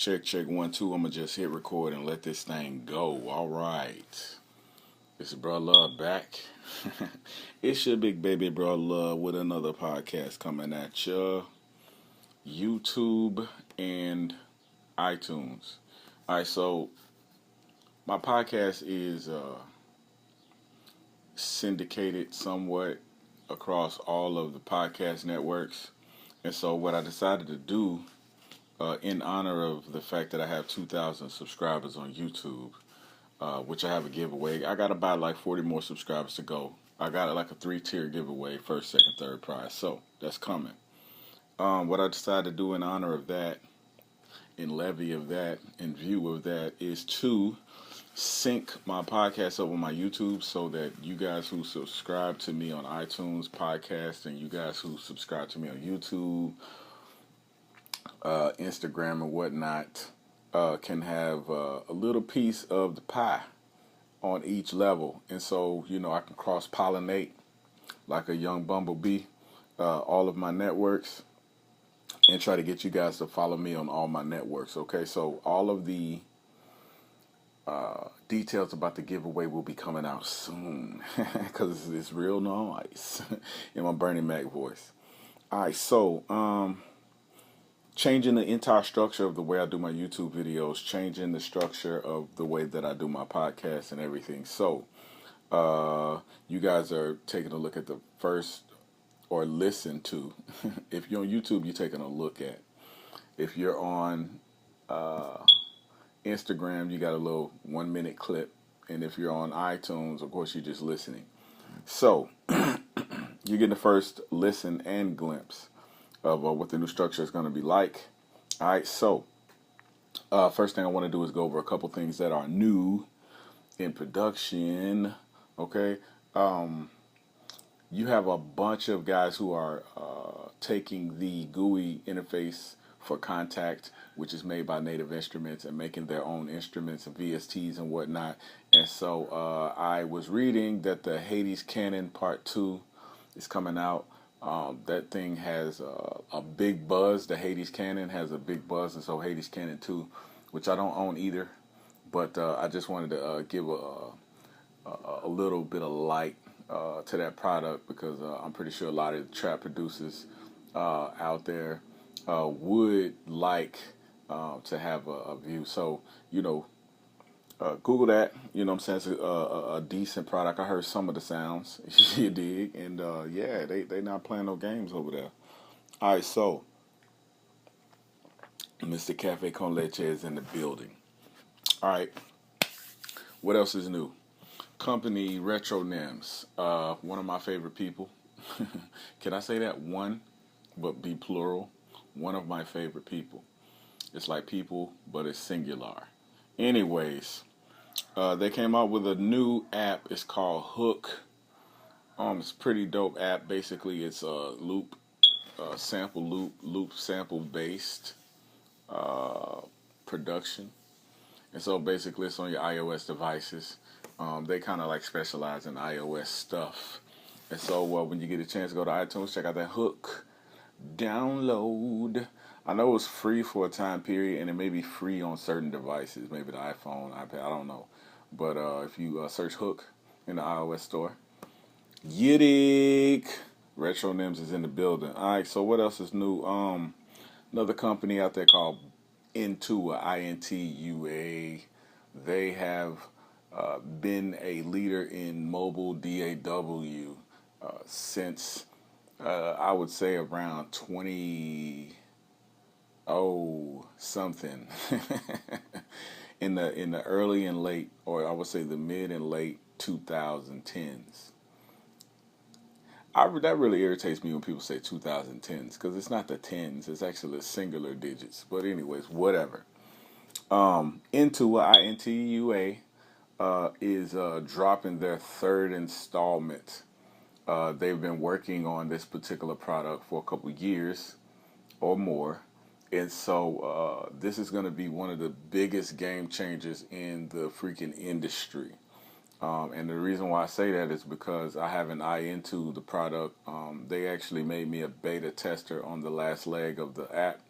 Check 1 2. I'm gonna just hit record and let this thing go. All right, it's Bro Love back. It's your big baby Bro Love with another podcast coming at you, YouTube and iTunes. All right, so my podcast is syndicated somewhat across all of the podcast networks, and so what I decided to do, in honor of the fact that I have 2,000 subscribers on YouTube, which I have a giveaway. I got about like 40 more subscribers to go. I got like a 3-tier giveaway, first, second, third prize. So that's coming. What I decided to do in honor of that, in levy of that, in view of that, is to sync my podcast up on my YouTube so that you guys who subscribe to me on iTunes podcast and you guys who subscribe to me on YouTube, Instagram and whatnot, can have a little piece of the pie on each level. And so, I can cross-pollinate like a young bumblebee all of my networks and try to get you guys to follow me on all my networks. Okay, so all of the details about the giveaway will be coming out soon because it's real nice in my Bernie Mac voice. All right, so changing the entire structure of the way I do my YouTube videos, changing the structure of the way that I do my podcast and everything. So, you guys are taking a look at the first, or listen to. If you're on YouTube, you're taking a look at. If you're on Instagram, you got a little 1-minute clip. And if you're on iTunes, of course, you're just listening. So, you're getting the first listen and glimpse of what the new structure is going to be like. All right, so first thing I want to do is go over a couple things that are new in production. Okay, you have a bunch of guys who are taking the GUI interface for Contact, which is made by Native Instruments, and making their own instruments and VSTs and whatnot. And so I was reading that the HadesCannon Part 2 is coming out. That thing has a big buzz. The HadesCannon has a big buzz, and so HadesCannon2, which I don't own either, but I just wanted to give a little bit of light to that product because I'm pretty sure a lot of the trap producers out there would like to have a view. So, Google that, what I'm saying? It's a decent product. I heard some of the sounds, you dig, and yeah, they not playing no games over there. All right, so Mr. Cafe Con Leche is in the building. All right, what else is new? Company Retronyms, one of my favorite people. Can I say that? One, but be plural. One of my favorite people. It's like people, but it's singular. Anyways, they came out with a new app. It's called Hook. It's a pretty dope app. Basically, it's a loop sample based production. And so basically, it's on your iOS devices. They kind of like specialize in iOS stuff. And so when you get a chance to go to iTunes, check out that Hook. Download. I know it's free for a time period, and it may be free on certain devices, maybe the iPhone, iPad, I don't know. But if you search Hook in the iOS store, Yiddick, Retronyms is in the building. All right, so what else is new? Another company out there called Intua, INTUA. They have been a leader in mobile DAW since I would say around 20something in the early and late, or I would say the mid and late 2010s. That really irritates me when people say 2010s, because it's not the tens, it's actually the singular digits. But anyways, whatever. Intua, INTUA, is dropping their third installment. They've been working on this particular product for a couple years or more. And so this is going to be one of the biggest game changers in the freaking industry. And the reason why I say that is because I have an eye into the product. They actually made me a beta tester on the last leg of the app.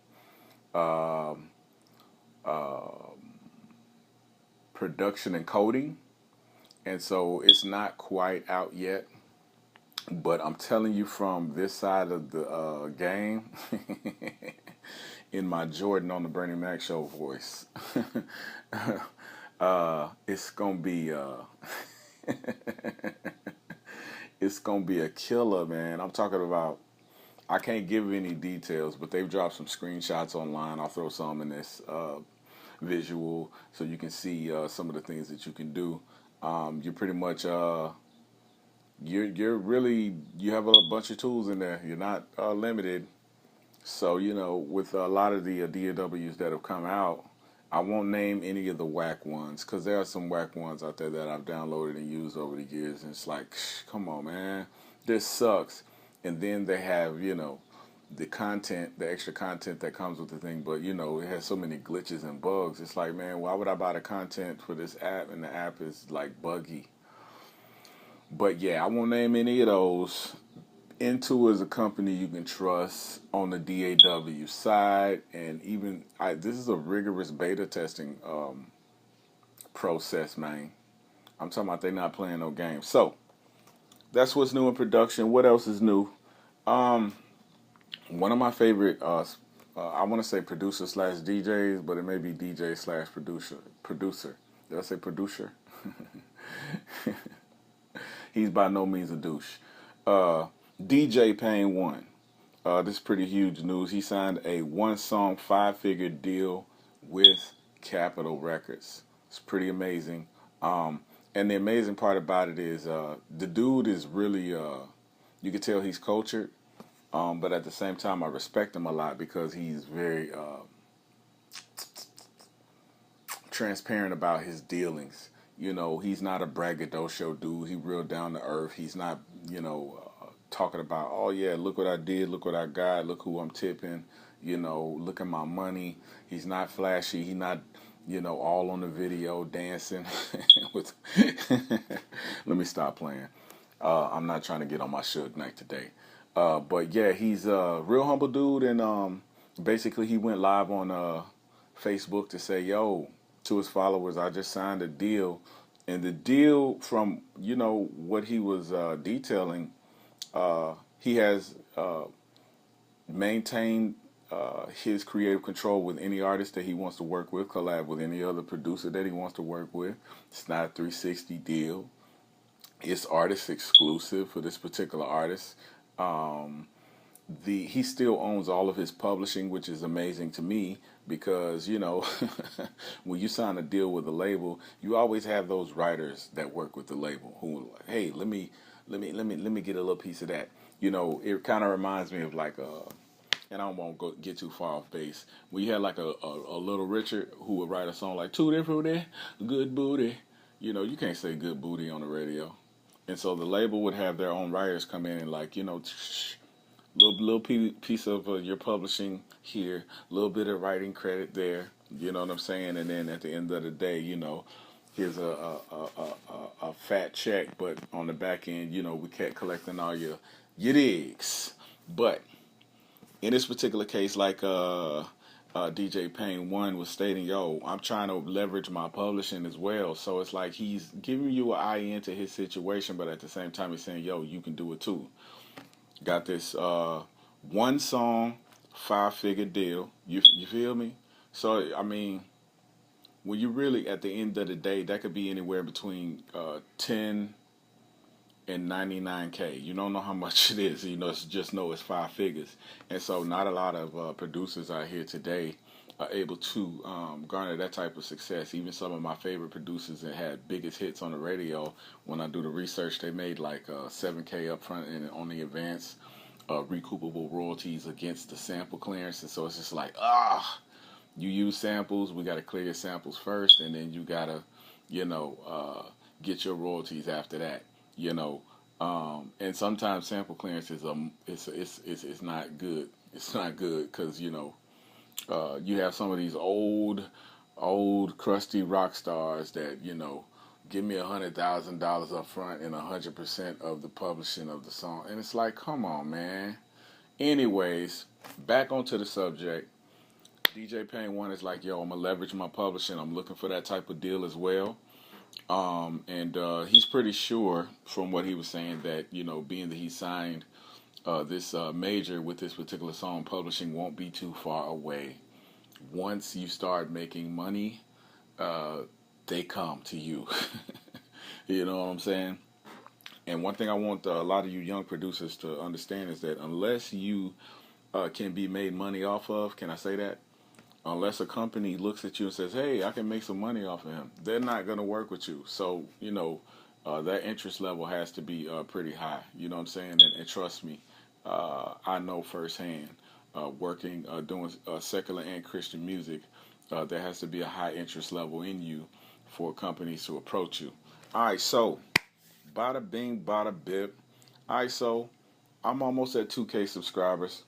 production and coding, and so it's not quite out yet. But I'm telling you, from this side of the game, in my Jordan on the Bernie Mac show voice, it's gonna be it's gonna be a killer, man. I'm talking about. I can't give any details, but they've dropped some screenshots online. I'll throw some in this visual so you can see some of the things that you can do. You're pretty much you're really, you have a bunch of tools in there. You're not limited. So, you know, with a lot of the DAWs that have come out, I won't name any of the whack ones, because there are some whack ones out there that I've downloaded and used over the years, and it's like, come on, man, this sucks. And then they have, you know, the content, the extra content that comes with the thing, but, you know, it has so many glitches and bugs. It's like, man, why would I buy the content for this app, and the app is, like, buggy? But, yeah, I won't name any of those. Into is a company you can trust on the DAW side, and even this is a rigorous beta testing process, man. I'm talking about they not playing no games. So that's what's new in production. What else is new? One of my favorite, I want to say producer slash DJs, but it may be DJ slash producer. Did I say producer? He's by no means a douche. DJ PAIN1. This is pretty huge news. He signed a 1-song 5-figure deal with Capitol Records. It's pretty amazing. And the amazing part about it is the dude is really, you can tell he's cultured, but at the same time I respect him a lot because he's very transparent about his dealings. You know, he's not a braggadocio dude. He's real down to earth. He's not, you know, talking about, oh yeah, look what I did, look what I got, look who I'm tipping, you know, look at my money. He's not flashy. He's not, you know, all on the video dancing with. Let me stop playing. I'm not trying to get on my Suge Knight today. But yeah, he's a real humble dude, and basically he went live on Facebook to say, yo, to his followers, I just signed a deal. And the deal, from, you know, what he was detailing, he has maintained his creative control with any artist that he wants to work with, collab with any other producer that he wants to work with. It's not a 360 deal. It's artist exclusive for this particular artist. He still owns all of his publishing, which is amazing to me, because, you know, when you sign a deal with a label, you always have those writers that work with the label who are like, hey, let me get a little piece of that. You know, it kind of reminds me of like and I won't get too far off base. We had like a Little Richard who would write a song like Tutti Frutti, Good Booty. You know, you can't say good booty on the radio. And so the label would have their own writers come in and, like, you know, little piece of your publishing here, a little bit of writing credit there. You know what I'm saying? And then at the end of the day, you know, here's a fat check, but on the back end, you know, we kept collecting all your digs. But in this particular case, like DJ PAIN1 was stating, yo, I'm trying to leverage my publishing as well. So it's like he's giving you an eye into his situation, but at the same time he's saying, yo, you can do it too. Got this 1-song 5-figure deal. You feel me? So I mean, when you really, at the end of the day, that could be anywhere between 10 and 99K. You don't know how much it is. You know, just know it's 5 figures. And so not a lot of producers out here today are able to garner that type of success. Even some of my favorite producers that had biggest hits on the radio, when I do the research, they made like 7K up front and on the advance recoupable royalties against the sample clearance. And so it's just like, you use samples, we got to clear your samples first, and then you got to, you know, get your royalties after that. You know, and sometimes sample clearance is it's not good. It's not good because, you know, you have some of these old crusty rock stars that, you know, give me $100,000 up front and 100% of the publishing of the song, and it's like, come on, man. Anyways, back onto the subject. DJ PAIN1 is like, yo, I'm gonna leverage my publishing. I'm looking for that type of deal as well. And he's pretty sure from what he was saying that, you know, being that he signed this major with this particular song, publishing won't be too far away. Once you start making money, they come to you. You know what I'm saying? And one thing I want a lot of you young producers to understand is that unless you can be made money off of, can I say that? Unless a company looks at you and says, hey, I can make some money off of him, they're not going to work with you. So, you know, that interest level has to be pretty high. You know what I'm saying? And trust me, I know firsthand, working, doing secular and Christian music, there has to be a high interest level in you for companies to approach you. All right, so bada bing, bada bip. All right, so I'm almost at 2K subscribers.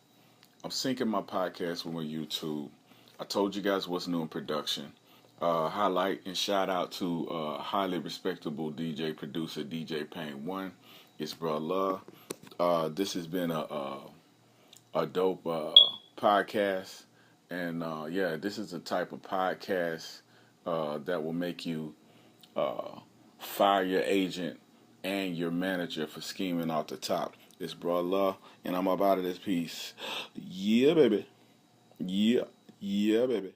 I'm syncing my podcast with my YouTube. I told you guys what's new in production. Highlight and shout out to highly respectable DJ producer DJ PAIN1. It's Bruh Love. This has been a dope podcast, and yeah, this is the type of podcast that will make you fire your agent and your manager for scheming off the top. It's Bruh Love, and I'm up out of this piece. Yeah, baby. Yeah, baby.